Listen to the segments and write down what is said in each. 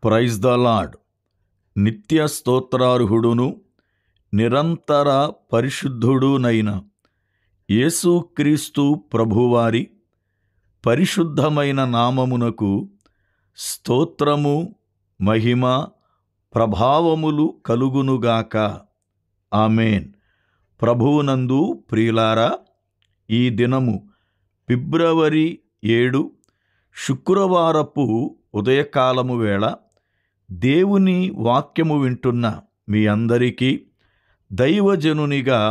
Praise the lord. నిత్య స్తోత్రార్హుడును నిరంతర పరిశుద్ధుడునైన యేసుక్రీస్తు ప్రభువారి పరిశుద్ధమైన నామమునకు స్తోత్రము, మహిమ, ప్రభావములు కలుగునుగాక. ఆమేన్. ప్రభువునందు ప్రియులారా, ఈ దినము ఫిబ్రవరి 7 శుక్రవారపు ఉదయకాలము వేళ దేవుని వాక్యము వింటున్న మీ అందరికీ దైవజనునిగా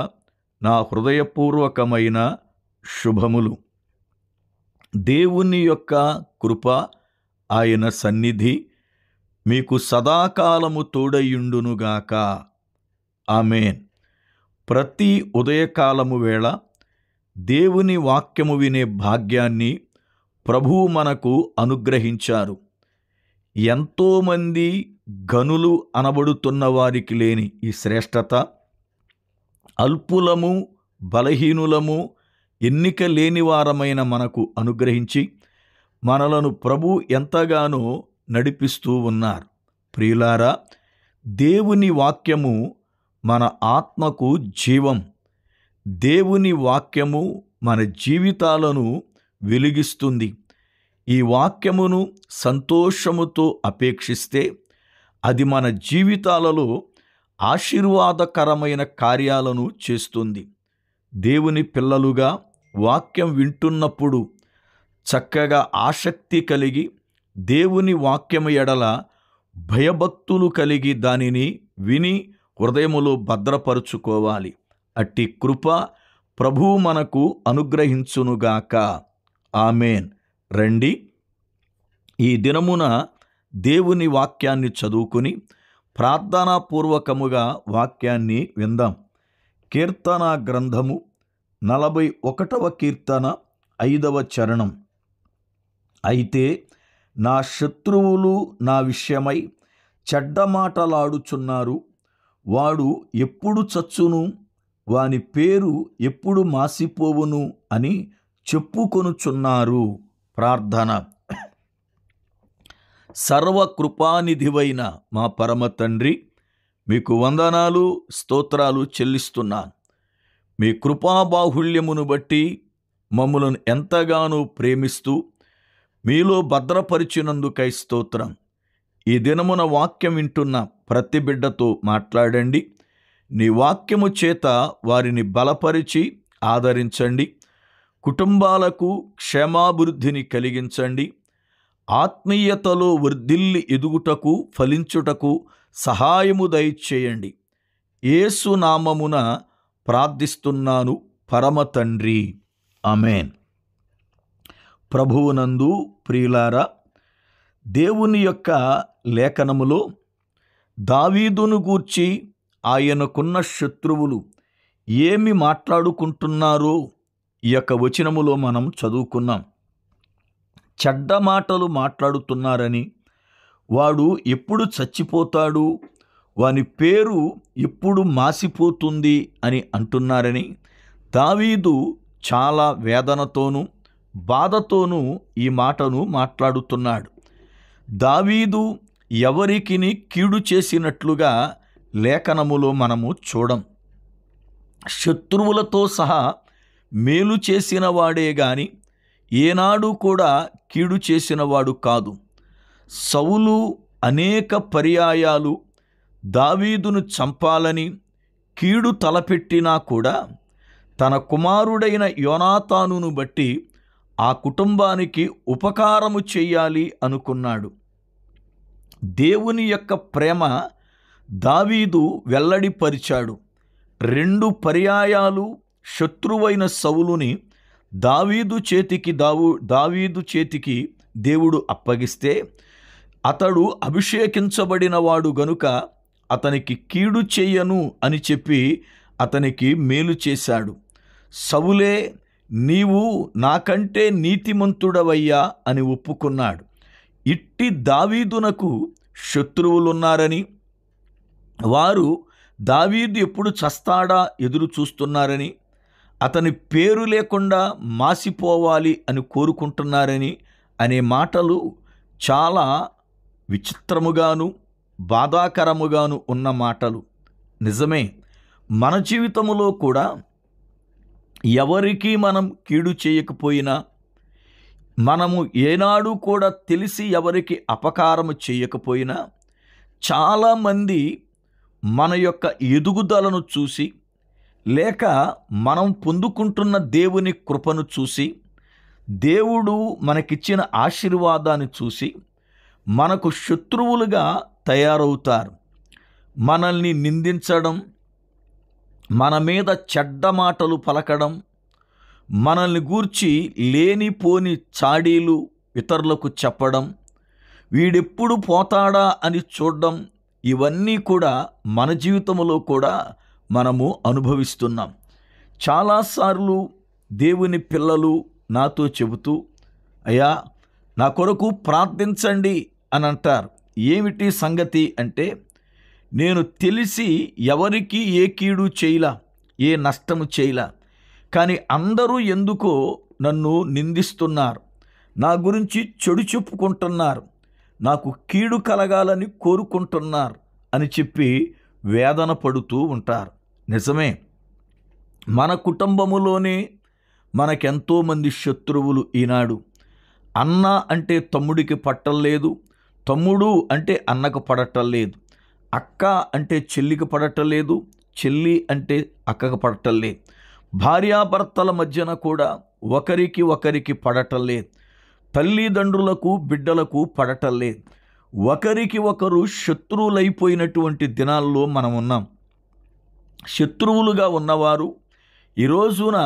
నా హృదయపూర్వకమైన శుభములు. దేవుని యొక్క కృప, ఆయన సన్నిధి మీకు సదాకాలము తోడయుండునుగాక. ఆమేన్. ప్రతి ఉదయకాలము వేళ దేవుని వాక్యము వినే భాగ్యాన్ని ప్రభువు మనకు అనుగ్రహించారు. ఎంతోమంది గనులు అనబడుతున్న వారికి లేని ఈ శ్రేష్టత, అల్పులము, బలహీనులము, ఎన్నిక లేని వారమైన మనకు అనుగ్రహించి మనలను ప్రభు ఎంతగానో నడిపిస్తూ ఉన్నారు. ప్రియులారా, దేవుని వాక్యము మన ఆత్మకు జీవం. దేవుని వాక్యము మన జీవితాలను వెలిగిస్తుంది. ఈ వాక్యమును సంతోషముతో అపేక్షిస్తే అది మన జీవితాలలో ఆశీర్వాదకరమైన కార్యాలను చేస్తుంది. దేవుని పిల్లలుగా వాక్యం వింటున్నప్పుడు చక్కగా ఆసక్తి కలిగి దేవుని వాక్యము ఎడల భయభక్తులు కలిగి దానిని విని హృదయములో భద్రపరుచుకోవాలి. అట్టి కృప ప్రభువు మనకు అనుగ్రహించునుగాక. ఆమేన్. రండి, ఈ దినమున దేవుని వాక్యాన్ని చదువుకుని ప్రార్థనాపూర్వకముగా వాక్యాన్ని విందాం. కీర్తన గ్రంథము 41వ కీర్తన 5వ చరణం. అయితే నా శత్రువులు నా విషయమై చెడ్డ మాటలాడుచున్నారు. వాడు ఎప్పుడు చచ్చును, వాని పేరు ఎప్పుడు మాసిపోవును అని చెప్పుకొనుచున్నారు. ప్రార్థన. సర్వకృపానిధివైన మా పరమ తండ్రి, మీకు వందనాలు, స్తోత్రాలు చెల్లిస్తున్నాను. మీ కృపాబాహుళ్యమును బట్టి మమ్ములను ఎంతగానో ప్రేమిస్తూ మీలో భద్రపరిచినందుకై స్తోత్రం. ఈ దినమున వాక్యం వింటున్న ప్రతి బిడ్డతో మాట్లాడండి. నీ వాక్యము చేత వారిని బలపరిచి ఆదరించండి. కుటుంబాలకు క్షేమాభివృద్ధిని కలిగించండి. ఆత్మీయతలో వృద్ధిల్లి ఎదుగుటకు, ఫలించుటకు సహాయము దయచేయండి. యేసు నామమున ప్రార్థిస్తున్నాను పరమ తండ్రి. ఆమేన్. ప్రభువునందు ప్రియులారా, దేవుని యొక్క లేఖనములో దావీదును గూర్చి ఆయనకున్న శత్రువులు ఏమి మాట్లాడుకుంటున్నారో ఈ యొక్క వచనములో మనం చదువుకున్నాం. చెడ్డ మాటలు మాట్లాడుతున్నారని, వాడు ఎప్పుడు చచ్చిపోతాడు, వాని పేరు ఎప్పుడు మాసిపోతుంది అని అంటున్నారని దావీదు చాలా వేదనతోనూ బాధతోనూ ఈ మాటను మాట్లాడుతున్నాడు. దావీదు ఎవరికిని కీడు చేసినట్లుగా లేఖనములో మనము చూడం. శత్రువులతో సహా మేలు చేసిన వాడే గాని ఏనాడు కూడా కీడు చేసినవాడు కాదు. సౌలు అనేక పర్యాయాలు దావీదును చంపాలని కీడు తలపెట్టినా కూడా తన కుమారుడైన యోనాతానును బట్టి ఆ కుటుంబానికి ఉపకారము చెయ్యాలి అనుకున్నాడు. దేవుని యొక్క ప్రేమ దావీదు వెల్లడిపరిచాడు. 2 పర్యాయాలు శత్రువైన సౌలుని దావీదు చేతికి దేవుడు అప్పగిస్తే అతడు అభిషేకించబడినవాడు గనుక అతనికి కీడు చెయ్యను అని చెప్పి అతనికి మేలు చేశాడు. సౌలే, నీవు నాకంటే నీతిమంతుడవయ్యా అని ఒప్పుకున్నాడు. ఇట్టి దావీదునకు శత్రువులున్నారని, వారు దావీదు ఎప్పుడు చస్తాడా ఎదురు చూస్తున్నారని, అతని పేరు లేకుండా మాసిపోవాలి అని కోరుకుంటున్నారని అనే మాటలు చాలా విచిత్రముగాను బాధాకరముగాను ఉన్న మాటలు. నిజమే, మన జీవితంలో కూడా ఎవరికి మనం కీడు చేయకపోయినా, మనము ఏనాడు కూడా తెలిసి ఎవరికి అపకారము చేయకపోయినా, చాలామంది మన యొక్క ఎదుగుదలను చూసి, లేక మనం పొందుకుంటున్న దేవుని కృపను చూసి, దేవుడు మనకిచ్చిన ఆశీర్వాదాన్ని చూసి మనకు శత్రువులుగా తయారవుతారు. మనల్ని నిందించడం, మన మీద చెడ్డ మాటలు పలకడం, మనల్ని గూర్చి లేనిపోని చాడీలు ఇతరులకు చెప్పడం, వీడెప్పుడు పోతాడా అని చూడడం, ఇవన్నీ కూడా మన జీవితంలో కూడా మనము అనుభవిస్తున్నాం. చాలాసార్లు దేవుని పిల్లలు నాతో చెబుతూ, అయ్యా నా కొరకు ప్రార్థించండి అని అంటారు. ఏమిటి సంగతి అంటే, నేను తెలిసి ఎవరికి ఏ కీడు చేయలా, ఏ నష్టము చేయలా, కానీ అందరూ ఎందుకో నన్ను నిందిస్తున్నారు, నా గురించి చెడు చెప్పుకుంటున్నారు, నాకు కీడు కలగాలని కోరుకుంటున్నారు అని చెప్పి వేదన పడుతూ ఉంటారు. నిజమే, మన కుటుంబములోనే మనకెంతోమంది శత్రువులు ఈనాడు. అన్న అంటే తమ్ముడికి పట్టలేదు, తమ్ముడు అంటే అన్నకు పడటలేదు, అక్క అంటే చెల్లికి పడటలేదు, చెల్లి అంటే అక్కకు పడటలేదు, భార్యాభర్తల మధ్యన కూడా ఒకరికి ఒకరికి పడటలేదు, తల్లిదండ్రులకు బిడ్డలకు పడటలేదు, ఒకరికి ఒకరు శత్రువులైపోయినటువంటి దినాల్లో మనం ఉన్నాం. శత్రువులుగా ఉన్నవారు ఈ రోజున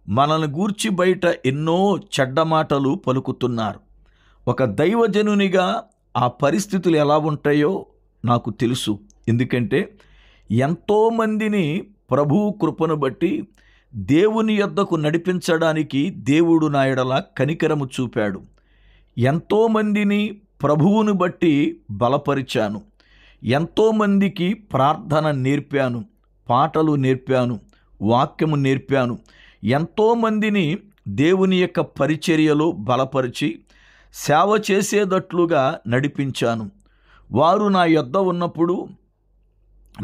మనల్ని గూర్చి బయట ఎన్నో చెడ్డ మాటలు పలుకుతున్నారు. ఒక దైవజనునిగా ఆ పరిస్థితులు ఎలా ఉంటాయో నాకు తెలుసు. ఎందుకంటే ఎంతోమందిని ప్రభువు కృపను బట్టి దేవుని యొద్దకు నడిపించడానికి దేవుడు నా యెడల కనికరము చూపాడు. ఎంతోమందిని ప్రభువును బట్టి బలపరిచాను, ఎంతోమందికి ప్రార్థన నేర్పాను, పాటలు నేర్పాను, వాక్యము నేర్పాను, ఎంతోమందిని దేవుని యొక్క పరిచర్యలో బలపరిచి సేవ చేసేటట్లుగా నడిపించాను. వారు నా యొద్ద ఉన్నప్పుడు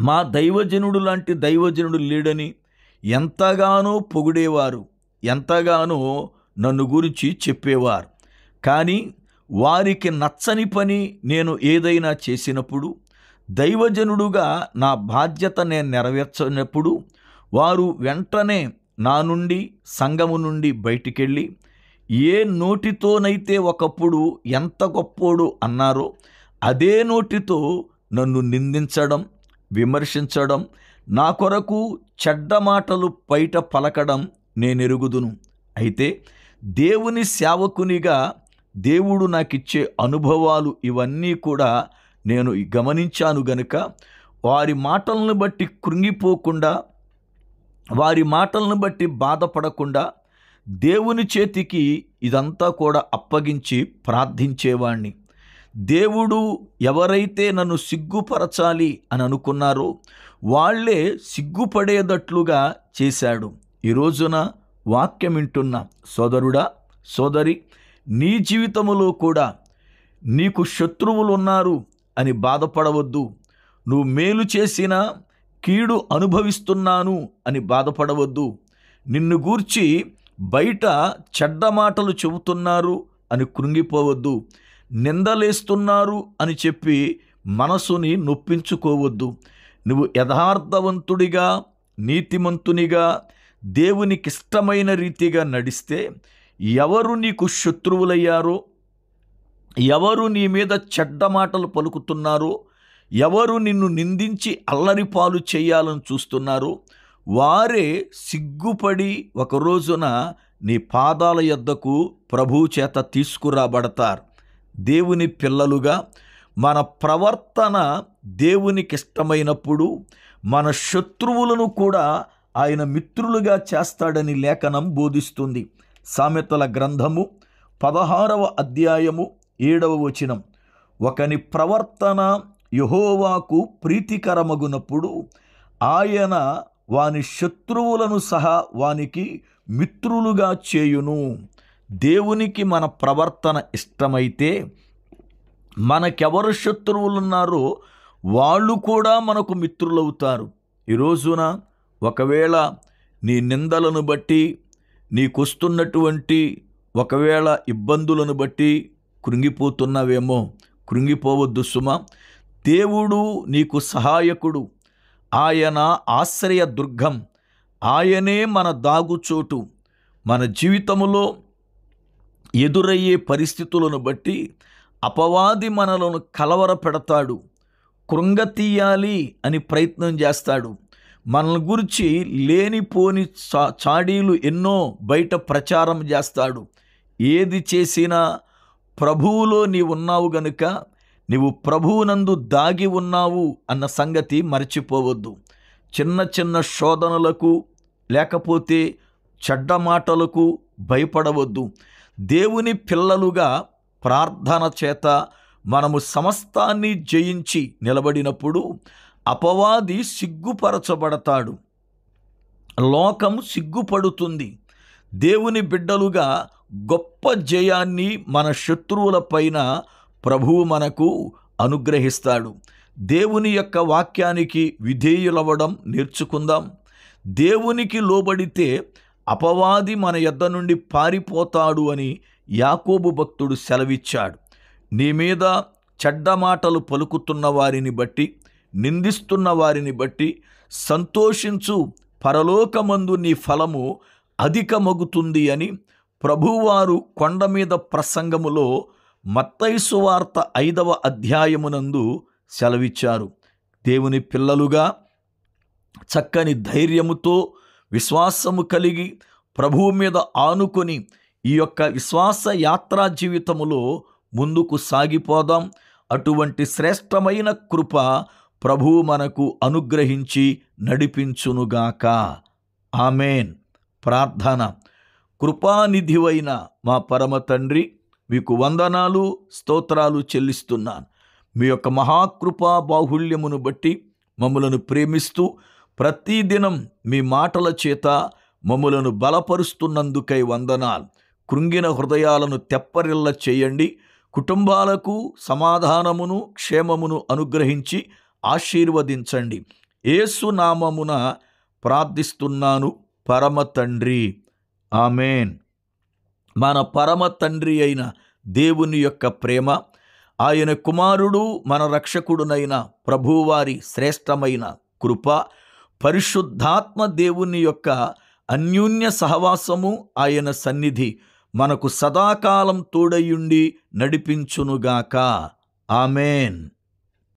మా దైవజనుడు లాంటి దైవజనుడు లేడని ఎంతగానో పొగిడేవారు, ఎంతగానో నన్ను గురించి చెప్పేవారు. కానీ వారికి నచ్చని పని నేను ఏదైనా చేసినప్పుడు, దైవజనుడుగా నా బాధ్యత నేను నెరవేర్చినప్పుడు, వారు వెంటనే నా నుండి, సంఘము నుండి బయటికెళ్ళి ఏ నోటితోనైతే ఒకప్పుడు ఎంత గొప్పోడు అన్నారో అదే నోటితో నన్ను నిందించడం, విమర్శించడం, నా కొరకు చెడ్డ మాటలు బయట పలకడం నేనెరుగుదును. అయితే దేవుని సేవకునిగా దేవుడు నాకిచ్చే అనుభవాలు ఇవన్నీ కూడా నేను గమనించాను గనుక, వారి మాటలను బట్టి కృంగిపోకుండా, వారి మాటలను బట్టి బాధపడకుండా దేవుని చేతికి ఇదంతా కూడా అప్పగించి ప్రార్థించేవాణ్ణి. దేవుడు ఎవరైతే నన్ను సిగ్గుపరచాలి అని అనుకున్నారో వాళ్ళే సిగ్గుపడేటట్లుగా చేశాడు. ఈ రోజున వాక్యం వింటున్న సోదరుడా, సోదరి, నీ జీవితములో కూడా నీకు శత్రువులు ఉన్నారు అని బాధపడవద్దు. నువ్వు మేలు చేసినా కీడు అనుభవిస్తున్నాను అని బాధపడవద్దు. నిన్ను గూర్చి బయట చెడ్డ మాటలు చెబుతున్నారు అని కృంగిపోవద్దు. నిందలేస్తున్నారు అని చెప్పి మనసుని నొప్పించుకోవద్దు. నువ్వు యథార్థవంతుడిగా, నీతిమంతునిగా, దేవునికి ఇష్టమైన రీతిగా నడిస్తే ఎవరు నీకు శత్రువులయ్యారో, ఎవరు నీ మీద చెడ్డ మాటలు పలుకుతున్నారో, ఎవరు నిన్ను నిందించి అల్లరిపాలు చేయాలని చూస్తున్నారో వారే సిగ్గుపడి ఒక రోజున నీ పాదాల యొద్దకు ప్రభువు చేత తీసుకురాబడతారు. దేవుని పిల్లలుగా మన ప్రవర్తన దేవునికి ఇష్టమైనప్పుడు మన శత్రువులను కూడా ఆయన మిత్రులుగా చేస్తాడని లేఖనం బోధిస్తుంది. సామెతల గ్రంథము 16వ అధ్యాయము 7వ వచనం, ఒకని ప్రవర్తన యెహోవాకు ప్రీతికరమగునప్పుడు ఆయన వాని శత్రువులను సహా వానికి మిత్రులుగా చేయును. దేవునికి మన ప్రవర్తన ఇష్టమైతే మనకెవరు శత్రువులున్నారో వాళ్ళు కూడా మనకు మిత్రులవుతారు. ఈ రోజున ఒకవేళ నీ నిందలను బట్టి, నీకొస్తున్నటువంటి ఒకవేళ ఇబ్బందులను బట్టి కృంగిపోతున్నావేమో, కృంగిపోవద్దు సుమా. దేవుడు నీకు సహాయకుడు, ఆయన ఆశ్రయ దుర్గం, ఆయనే మన దాగుచోటు. మన జీవితంలో ఎదురయ్యే పరిస్థితులను బట్టి అపవాది మనలను కలవరపెడతాడు, కృంగతీయాలి అని ప్రయత్నం చేస్తాడు. మనల్ని గురించి లేనిపోని చాడీలు ఎన్నో బయట ప్రచారం చేస్తాడు. ఏది చేసినా ప్రభువులో నీవున్నావు గనుక, నీవు ప్రభువునందు దాగి ఉన్నావు అన్న సంగతి మర్చిపోవద్దు. చిన్న చిన్న శోధనలకు లేకపోతే చెడ్డ మాటలకు భయపడవద్దు. దేవుని పిల్లలుగా ప్రార్థన చేత మనము సమస్తాన్ని జయించి నిలబడినప్పుడు అపవాది సిగ్గుపరచబడతాడు, లోకం సిగ్గుపడుతుంది. దేవుని బిడ్డలుగా గొప్ప జయాన్ని మన శత్రువుల పైన ప్రభువు మనకు అనుగ్రహిస్తాడు. దేవుని యొక్క వాక్యానికి విధేయులవ్వడం నేర్చుకుందాం. దేవునికి లోబడితే అపవాది మన యొద్ద నుండి పారిపోతాడు అని యాకోబు భక్తుడు సెలవిచ్చాడు. నీ మీద చెడ్డ మాటలు పలుకుతున్న వారిని బట్టి, నిందిస్తున్న వారిని బట్టి సంతోషించు, పరలోకమందు నీ ఫలము అధికమగుతుంది అని ప్రభువారు కొండ మీద ప్రసంగములో మత్తయి సువార్త 5వ అధ్యాయమునందు సెలవిచ్చారు. దేవుని పిల్లలుగా చక్కని ధైర్యముతో విశ్వాసము కలిగి ప్రభువు మీద ఆనుకొని ఈ యొక్క విశ్వాస యాత్రా జీవితములో ముందుకు సాగిపోదాం. అటువంటి శ్రేష్టమైన కృప ప్రభువు మనకు అనుగ్రహించి నడిపించునుగాక. ఆమేన్. ప్రార్థన. కృపానిధివైన మా పరమ తండ్రి, మీకు వందనాలు, స్తోత్రాలు చెల్లిస్తున్నాను. మీ యొక్క మహాకృపా బాహుళ్యమును బట్టి మమ్ములను ప్రేమిస్తూ ప్రతిదినం మీ మాటల చేత మమ్ములను బలపరుస్తున్నందుకై వందనాలు. కృంగిన హృదయాలను తెప్పరిల్ల చేయండి. కుటుంబాలకు సమాధానమును, క్షేమమును అనుగ్రహించి ఆశీర్వదించండి. యేసు నామమున ప్రార్థిస్తున్నాను పరమ తండ్రి. ఆమేన్. మన పరమ తండ్రి అయిన దేవుని యొక్క ప్రేమ, ఆయన కుమారుడు మన రక్షకుడునైన ప్రభువారి శ్రేష్టమైన కృప, పరిశుద్ధాత్మ దేవుని యొక్క అన్యోన్య సహవాసము, ఆయన సన్నిధి మనకు సదాకాలం తోడయుండి నడిపించునుగాక. ఆమేన్.